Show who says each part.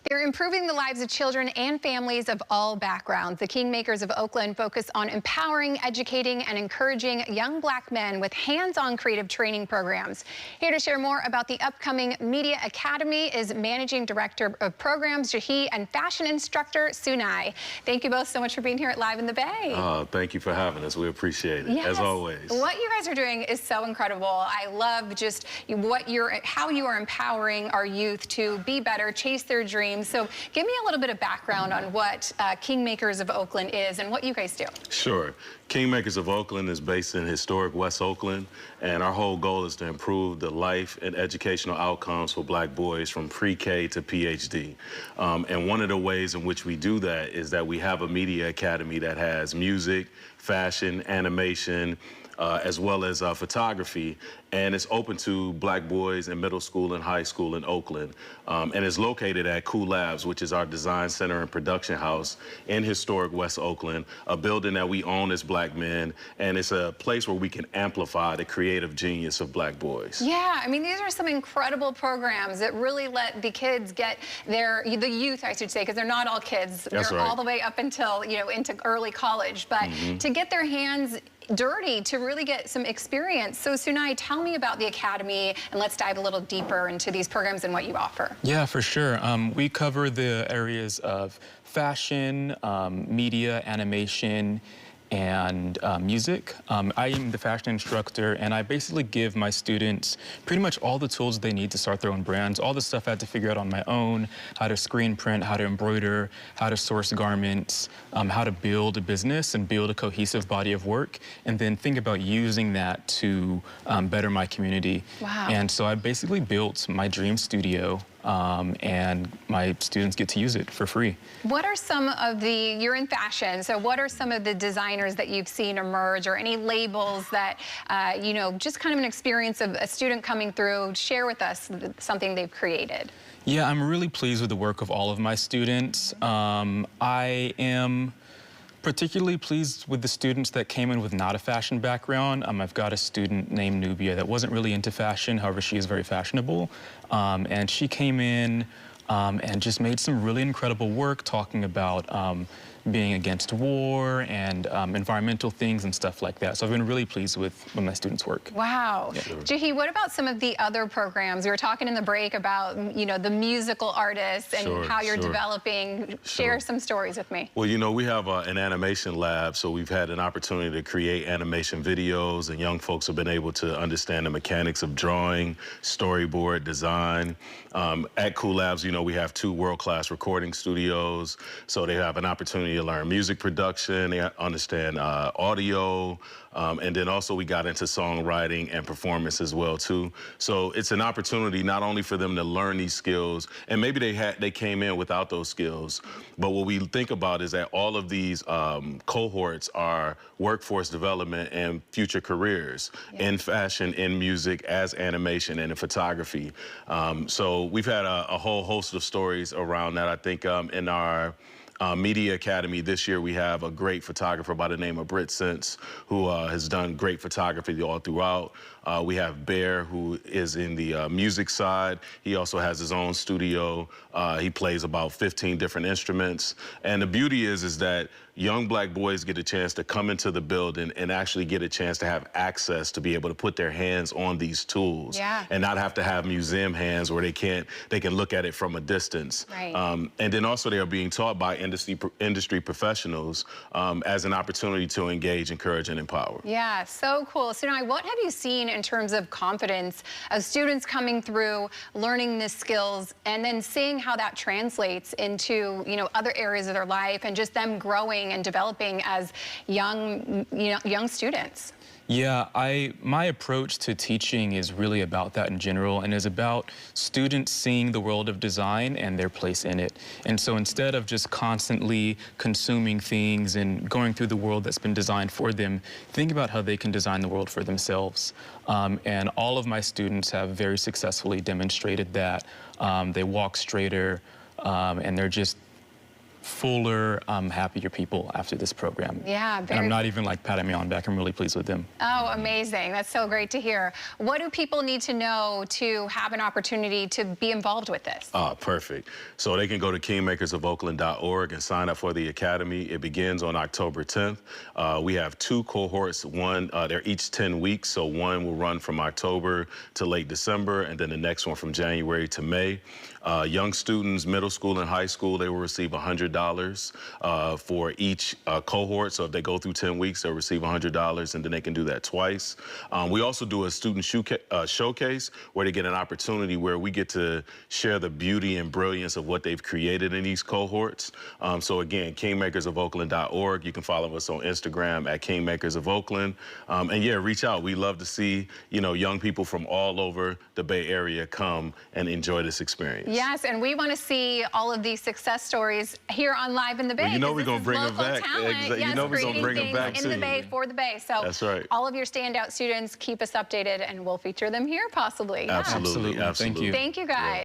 Speaker 1: They're improving the lives of children and families of all backgrounds. The Kingmakers of Oakland focus on empowering, educating, and encouraging young Black men with hands-on creative training programs. Here to share more about the upcoming Media Academy is Managing Director of Programs, Jahi, and Fashion Instructor, Senay. Thank you both so much for being here at Live in the Bay.
Speaker 2: Thank you for having us. We appreciate it, as always.
Speaker 1: What you guys are doing is so incredible. I love just how you are empowering our youth to be better, chase their dreams. So give me a little bit of background on what Kingmakers of Oakland is and what you guys do.
Speaker 2: Sure. Kingmakers of Oakland is based in historic West Oakland, and our whole goal is to improve the life and educational outcomes for Black boys from pre-K to PhD. And one of the ways in which we do that is that we have a media academy that has music, fashion, animation, as well as photography, and it's open to Black boys in middle school and high school in Oakland. And it's located at Cool Labs, which is our design center and production house in historic West Oakland, a building that we own as Black men, and it's a place where we can amplify the creative genius of Black boys.
Speaker 1: Yeah, I mean, these are some incredible programs that really let the kids get the youth, I should say, because they're not all kids.
Speaker 2: That's
Speaker 1: they're
Speaker 2: right.
Speaker 1: all the way up until, into early college, but to get their hands dirty, to really get some experience. So Senay, tell me about the Academy, and let's dive a little deeper into these programs and what you offer.
Speaker 3: Yeah, for sure. We cover the areas of fashion, media, animation, and music. I am the fashion instructor, and I basically give my students pretty much all the tools they need to start their own brands, all the stuff I had to figure out on my own, how to screen print, how to embroider, how to source garments, how to build a business and build a cohesive body of work, and then think about using that to better my community.
Speaker 1: Wow.
Speaker 3: And so I basically built my dream studio, and my students get to use it for free.
Speaker 1: What are some of you're in fashion, so what are some of the designers that you've seen emerge, or any labels that, just kind of an experience of a student coming through? Share with us something they've created.
Speaker 3: Yeah, I'm really pleased with the work of all of my students. I am particularly pleased with the students that came in with not a fashion background. I've got a student named Nubia that wasn't really into fashion, however, she is very fashionable. And she came in and just made some really incredible work talking about being against war and environmental things and stuff like that. So I've been really pleased with my students' work.
Speaker 1: Wow.
Speaker 3: Yeah.
Speaker 1: Jahi, what about some of the other programs? We were talking in the break about, the musical artists and how you're developing. Share some stories with me.
Speaker 2: Well, we have an animation lab, so we've had an opportunity to create animation videos, and young folks have been able to understand the mechanics of drawing, storyboard, design. At Cool Labs, we have 2 world-class recording studios, so they have an opportunity to learn music production, they understand audio, and then also we got into songwriting and performance as well too. So it's an opportunity not only for them to learn these skills, and maybe they came in without those skills, but what we think about is that all of these cohorts are workforce development and future careers in fashion, in music, as animation, and in photography. So we've had a whole host of stories around that. I think in our Media Academy this year, we have a great photographer by the name of Britt Sense, who has done great photography all throughout. We have Bear, who is in the music side. He also has his own studio. He plays about 15 different instruments. And the beauty is that young Black boys get a chance to come into the building and actually get a chance to have access to be able to put their hands on these tools and not have to have museum hands where they can look at it from a distance.
Speaker 1: Right.
Speaker 2: And then also they are being taught by industry professionals as an opportunity to engage, encourage, and empower.
Speaker 1: Yeah, so cool. So now, what have you seen in terms of confidence of students coming through, learning the skills, and then seeing how that translates into, other areas of their life, and just them growing and developing as young students?
Speaker 3: Yeah, my approach to teaching is really about that in general, and is about students seeing the world of design and their place in it. And so instead of just constantly consuming things and going through the world that's been designed for them, think about how they can design the world for themselves. And all of my students have very successfully demonstrated that. They walk straighter, and they're just fuller, happier people after this program.
Speaker 1: Yeah,
Speaker 3: and I'm not even like patting me on the back. I'm really pleased with them.
Speaker 1: Oh, amazing. That's so great to hear. What do people need to know to have an opportunity to be involved with this?
Speaker 2: Perfect. So they can go to kingmakersofoakland.org and sign up for the Academy. It begins on October 10th. We have 2 cohorts. One, they're each 10 weeks, so one will run from October to late December, and then the next one from January to May. Young students, middle school and high school, they will receive $100 for each cohort. So if they go through 10 weeks, they'll receive $100, and then they can do that twice. We also do a student showcase where they get an opportunity where we get to share the beauty and brilliance of what they've created in these cohorts. So again, kingmakersofoakland.org. You can follow us on Instagram at Kingmakers of Oakland. And yeah, reach out. We love to see, young people from all over the Bay Area come and enjoy this experience.
Speaker 1: Yes, and we want to see all of these success stories here on Live in the Bay.
Speaker 2: Well, we're going to bring them back.
Speaker 1: Yes,
Speaker 2: we're going to bring them back
Speaker 1: in the Bay for the Bay. So
Speaker 2: that's right.
Speaker 1: All of your standout students, keep us updated, and we'll feature them here possibly.
Speaker 2: Absolutely.
Speaker 3: Absolutely. Thank you.
Speaker 1: Thank you, guys.